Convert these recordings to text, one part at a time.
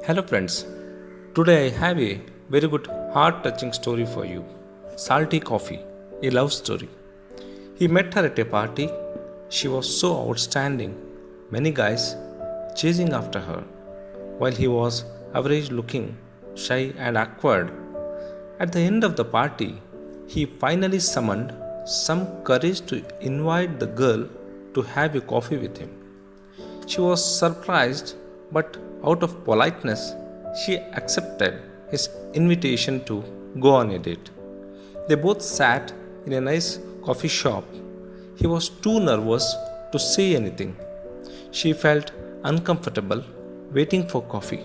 Hello, friends. Today I have a very good heart touching story for you. Salty Coffee, a love story. He met her at a party. She was so outstanding, many guys chasing after her, while he was average looking, shy, and awkward. At the end of the party, he finally summoned some courage to invite the girl to have a coffee with him. She was surprised, but out of politeness, she accepted his invitation to go on a date. They both sat in a nice coffee shop. He was too nervous to say anything. She felt uncomfortable waiting for coffee.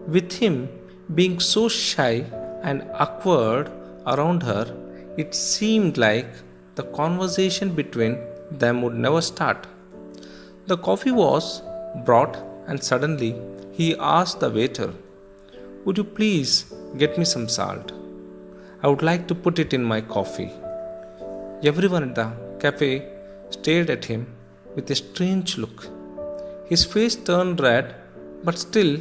With him being so shy and awkward around her, it seemed like the conversation between them would never start. The coffee was brought, and suddenly he asked the waiter, "Would you please get me some salt? I would like to put it in my coffee." Everyone at the cafe stared at him with a strange look. His face turned red, but still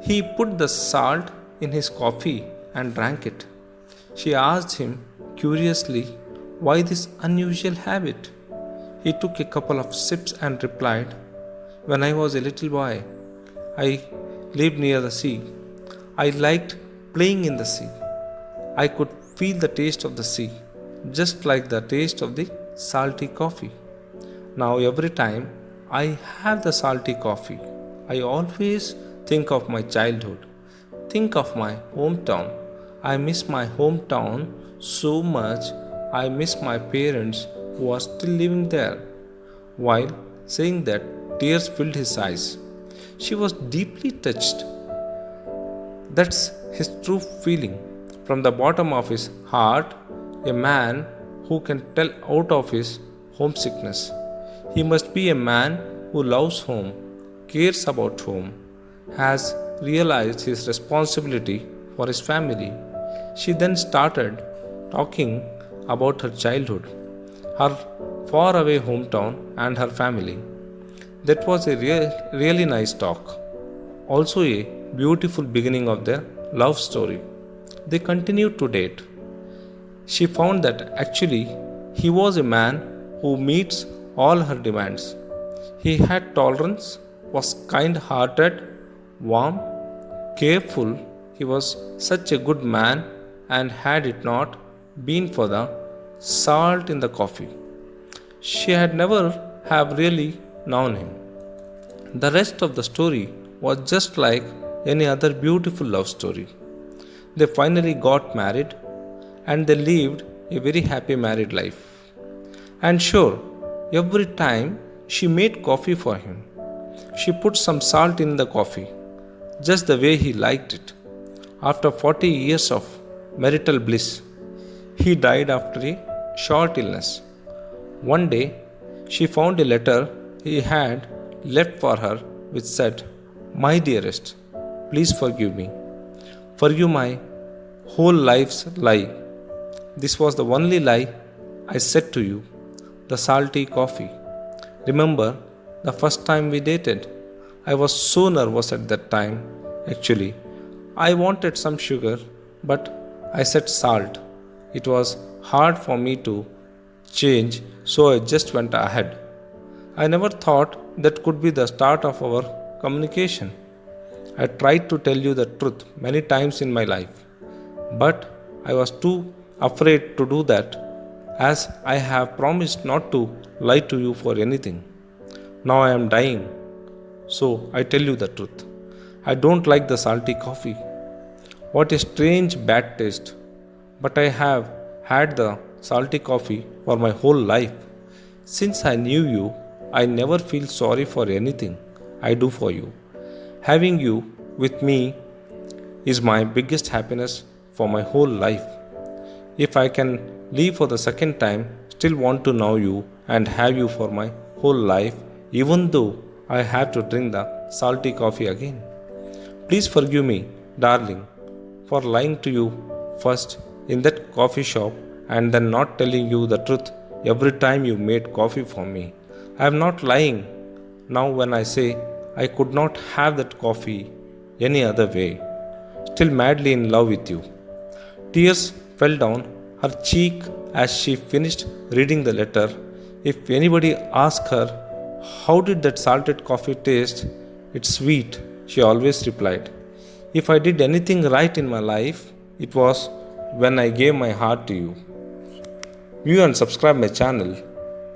he put the salt in his coffee and drank it. She asked him curiously why this unusual habit. He took a couple of sips and replied, "When I was a little boy, I lived near the sea. I liked playing in the sea. I could feel the taste of the sea, just like the taste of the salty coffee. Now, every time I have the salty coffee, I always think of my childhood, think of my hometown. I miss my hometown so much. I miss my parents who are still living there." While saying that, tears filled his eyes. She was deeply touched. That's his true feeling. From the bottom of his heart, a man who can tell out of his homesickness. He must be a man who loves home, cares about home, has realized his responsibility for his family. She then started talking about her childhood, her faraway hometown, and her family. That was a really nice talk. Also, a beautiful beginning of their love story. They continued to date. She found that actually he was a man who meets all her demands. He had tolerance, was kind hearted, warm, careful. He was such a good man, and had it not been for the salt in the coffee, she had never have really known him. The rest of the story was just like any other beautiful love story. They finally got married, and they lived a very happy married life. And sure, every time she made coffee for him, she put some salt in the coffee, just the way he liked it. After 40 years of marital bliss, he died after a short illness. One day, she found a letter he had left for her which said, "My dearest, please forgive me. Forgive my whole life's lie. This was the only lie I said to you, the salty coffee. Remember the first time we dated? I was so nervous at that time. Actually, I wanted some sugar, but I said salt. It was hard for me to change, so I just went ahead. I never thought that could be the start of our communication. I tried to tell you the truth many times in my life, but I was too afraid to do that, as I have promised not to lie to you for anything. Now I am dying, so I tell you the truth. I don't like the salty coffee. What a strange bad taste. But I have had the salty coffee for my whole life. Since I knew you, I never feel sorry for anything I do for you. Having you with me is my biggest happiness for my whole life. If I can leave for the second time, still want to know you and have you for my whole life, even though I have to drink the salty coffee again. Please forgive me, darling, for lying to you first in that coffee shop and then not telling you the truth every time you made coffee for me. I am not lying now when I say I could not have that coffee any other way. Still madly in love with you. Tears fell down her cheek as she finished reading the letter. If anybody asked her, "How did that salted coffee taste?" "It's sweet," she always replied. If I did anything right in my life, it was when I gave my heart to you. View and subscribe my channel,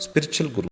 Spiritual Guru.